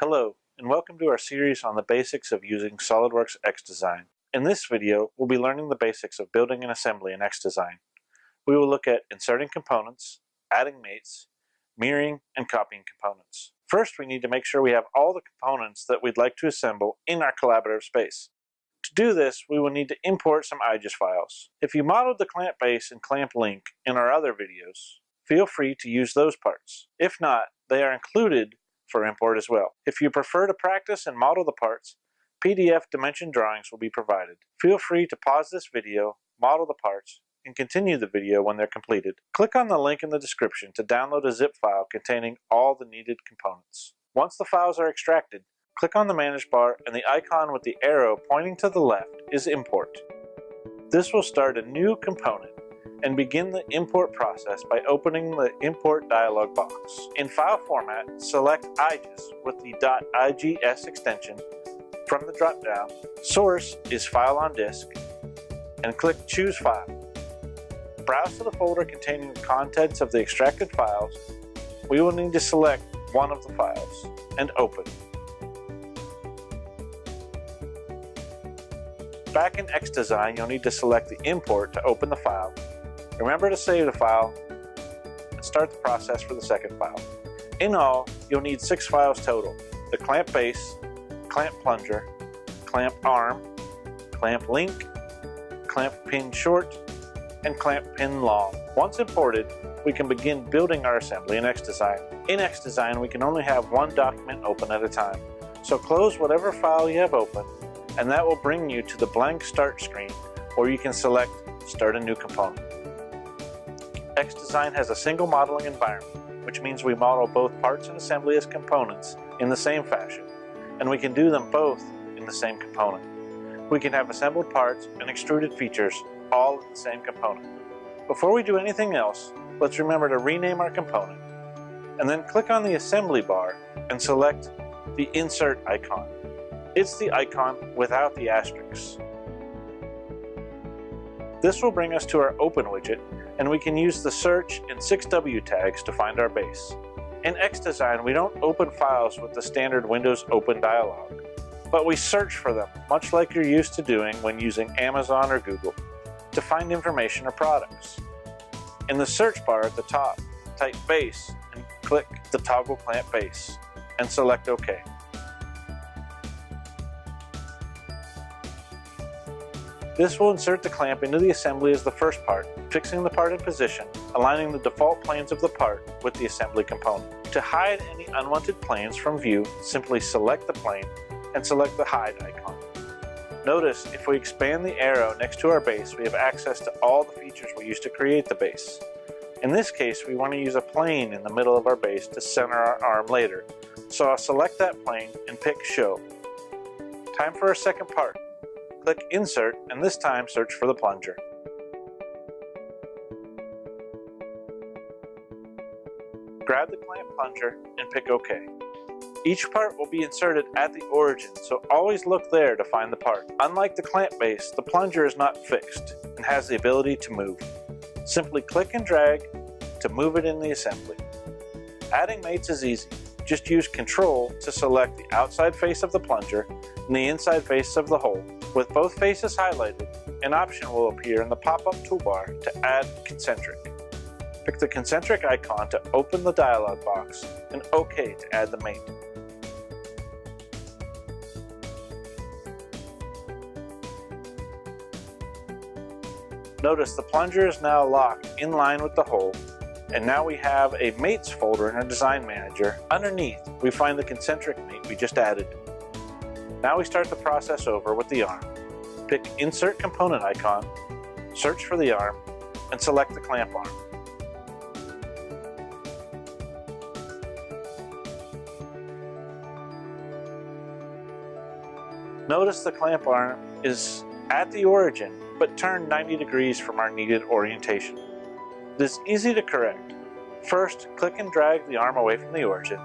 Hello, and welcome to our series on the basics of using SOLIDWORKS xDesign. In this video, we'll be learning the basics of building an assembly in xDesign. We will look at inserting components, adding mates, mirroring, and copying components. First, we need to make sure we have all the components that we'd like to assemble in our collaborative space. To do this, we will need to import some IGES files. If you modeled the clamp base and clamp link in our other videos, feel free to use those parts. If not, they are included for import as well. If you prefer to practice and model the parts, PDF dimension drawings will be provided. Feel free to pause this video, model the parts, and continue the video when they're completed. Click on the link in the description to download a zip file containing all the needed components. Once the files are extracted, click on the Manage bar and the icon with the arrow pointing to the left is Import. This will start a new component and begin the import process by opening the Import dialog box. In file format, select IGES with the .igs extension from the drop-down. Source is File on Disk, and click Choose File. Browse to the folder containing the contents of the extracted files. We will need to select one of the files and open. Back in xDesign, you'll need to select the import to open the file. Remember to save the file and start the process for the second file. In all, you'll need 6 files total: the clamp base, clamp plunger, clamp arm, clamp link, clamp pin short, and clamp pin long. Once imported, we can begin building our assembly in xDesign. In xDesign, we can only have one document open at a time, so close whatever file you have open, and that will bring you to the blank start screen where you can select Start a New Component. xDesign has a single modeling environment, which means we model both parts and assembly as components in the same fashion, and we can do them both in the same component. We can have assembled parts and extruded features all in the same component. Before we do anything else, let's remember to rename our component, and then click on the assembly bar and select the Insert icon. It's the icon without the asterisks. This will bring us to our Open widget, and we can use the Search and 6W tags to find our base. In xDesign, we don't open files with the standard Windows Open dialog, but we search for them, much like you're used to doing when using Amazon or Google, to find information or products. In the search bar at the top, type Base and click the toggle clamp base, and select OK. This will insert the clamp into the assembly as the first part, fixing the part in position, aligning the default planes of the part with the assembly component. To hide any unwanted planes from view, simply select the plane and select the Hide icon. Notice if we expand the arrow next to our base, we have access to all the features we used to create the base. In this case, we want to use a plane in the middle of our base to center our arm later, so I'll select that plane and pick Show. Time for our second part. Click Insert, and this time search for the plunger. Grab the clamp plunger and pick OK. Each part will be inserted at the origin, so always look there to find the part. Unlike the clamp base, the plunger is not fixed and has the ability to move. Simply click and drag to move it in the assembly. Adding mates is easy. Just use Control to select the outside face of the plunger and the inside face of the hole. With both faces highlighted, an option will appear in the pop-up toolbar to add concentric. Pick the concentric icon to open the dialog box and OK to add the mate. Notice the plunger is now locked in line with the hole, and now we have a mates folder in our design manager. Underneath, we find the concentric mate we just added. Now we start the process over with the arm. Pick Insert Component icon, search for the arm, and select the clamp arm. Notice the clamp arm is at the origin, but turned 90 degrees from our needed orientation. It is easy to correct. First, click and drag the arm away from the origin.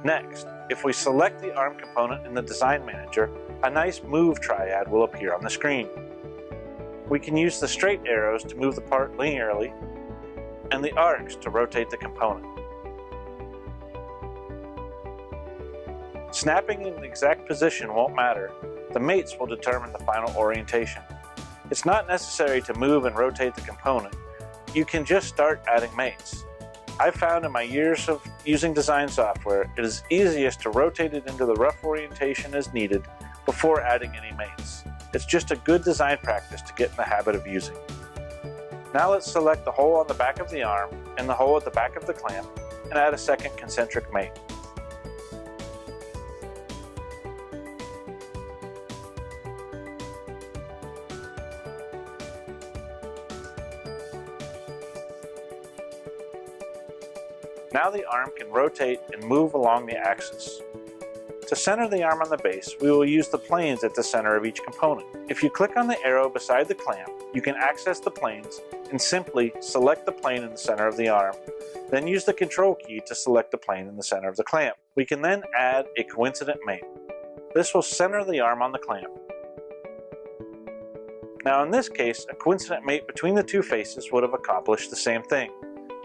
Next, if we select the arm component in the Design Manager, a nice move triad will appear on the screen. We can use the straight arrows to move the part linearly, and the arcs to rotate the component. Snapping in the exact position won't matter. The mates will determine the final orientation. It's not necessary to move and rotate the component. You can just start adding mates. I've found in my years of using design software, it is easiest to rotate it into the rough orientation as needed before adding any mates. It's just a good design practice to get in the habit of using. Now let's select the hole on the back of the arm and the hole at the back of the clamp and add a second concentric mate. Now the arm can rotate and move along the axis. To center the arm on the base, we will use the planes at the center of each component. If you click on the arrow beside the clamp, you can access the planes and simply select the plane in the center of the arm, then use the control key to select the plane in the center of the clamp. We can then add a coincident mate. This will center the arm on the clamp. Now in this case, a coincident mate between the two faces would have accomplished the same thing.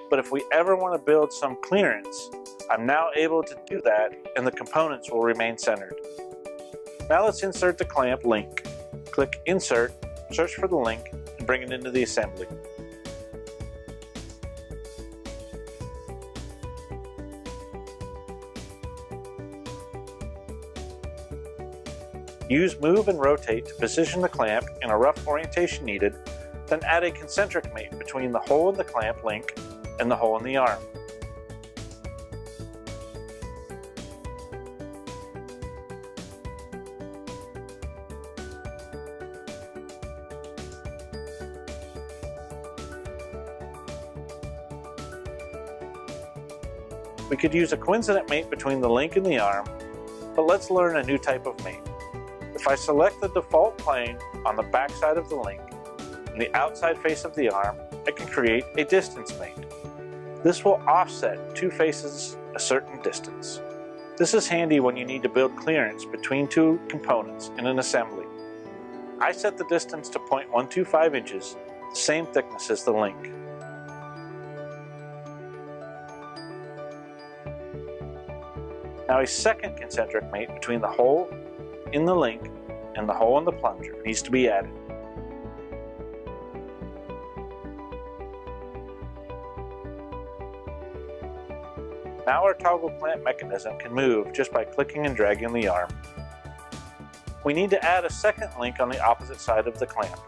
But if we ever want to build some clearance, I'm now able to do that and the components will remain centered. Now let's insert the clamp link. Click Insert, search for the link, and bring it into the assembly. Use Move and Rotate to position the clamp in a rough orientation needed, then add a concentric mate between the hole in the clamp link and the hole in the arm. We could use a coincident mate between the link and the arm, but let's learn a new type of mate. If I select the default plane on the back side of the link and the outside face of the arm, I can create a distance mate. This will offset two faces a certain distance. This is handy when you need to build clearance between two components in an assembly. I set the distance to 0.125 inches, the same thickness as the link. Now a second concentric mate between the hole in the link and the hole in the plunger needs to be added. Now our toggle clamp mechanism can move just by clicking and dragging the arm. We need to add a second link on the opposite side of the clamp.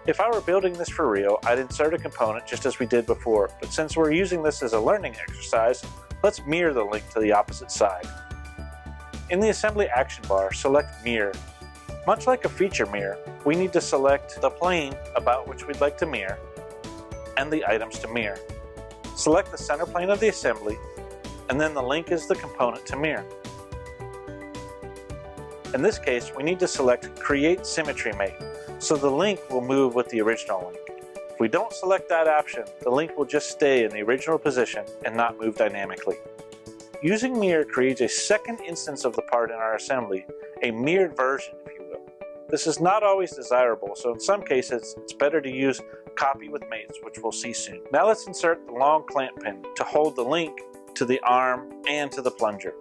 If I were building this for real, I'd insert a component just as we did before, but since we're using this as a learning exercise, let's mirror the link to the opposite side. In the assembly action bar, select Mirror. Much like a feature mirror, we need to select the plane about which we'd like to mirror and the items to mirror. Select the center plane of the assembly, and then the link is the component to mirror. In this case, we need to select Create Symmetry Mate, so the link will move with the original link. If we don't select that option, the link will just stay in the original position and not move dynamically. Using Mirror creates a second instance of the part in our assembly, a mirrored version, if you will. This is not always desirable, so in some cases, it's better to use Copy with Mates, which we'll see soon. Now let's insert the long clamp pin to hold the link to the arm and to the plunger.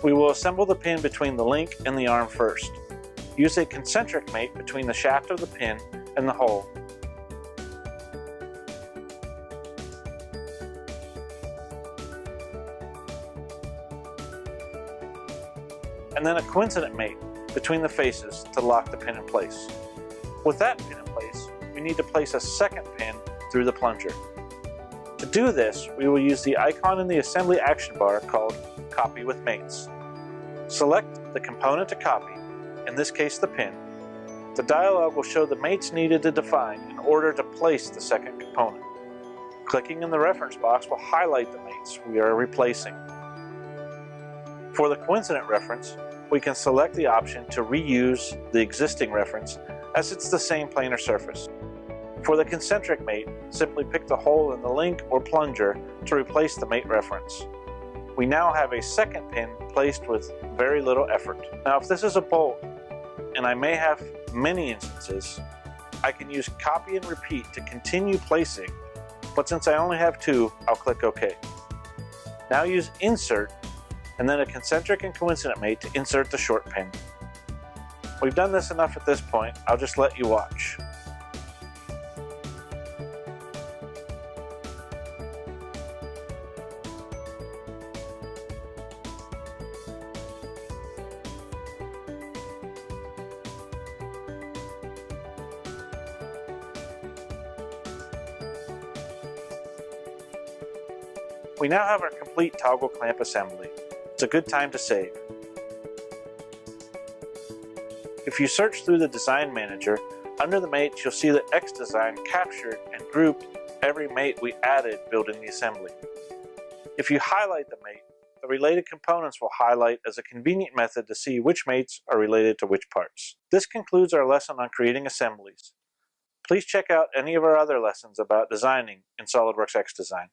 We will assemble the pin between the link and the arm first. Use a concentric mate between the shaft of the pin and the hole. And then a coincident mate between the faces to lock the pin in place. With that pin in place, we need to place a second pin through the plunger. To do this, we will use the icon in the assembly action bar called Copy with Mates. Select the component to copy, in this case the pin. The dialog will show the mates needed to define in order to place the second component. Clicking in the reference box will highlight the mates we are replacing. For the coincident reference, we can select the option to reuse the existing reference as it's the same planar surface. For the concentric mate, simply pick the hole in the link or plunger to replace the mate reference. We now have a second pin placed with very little effort. Now if this is a bolt, and I may have many instances, I can use copy and repeat to continue placing, but since I only have two, I'll click OK. Now use insert and then a concentric and coincident mate to insert the short pin. We've done this enough at this point, I'll just let you watch. We now have our complete toggle clamp assembly. It's a good time to save. If you search through the Design Manager, under the mates you'll see that xDesign captured and grouped every mate we added building the assembly. If you highlight the mate, the related components will highlight as a convenient method to see which mates are related to which parts. This concludes our lesson on creating assemblies. Please check out any of our other lessons about designing in SOLIDWORKS xDesign.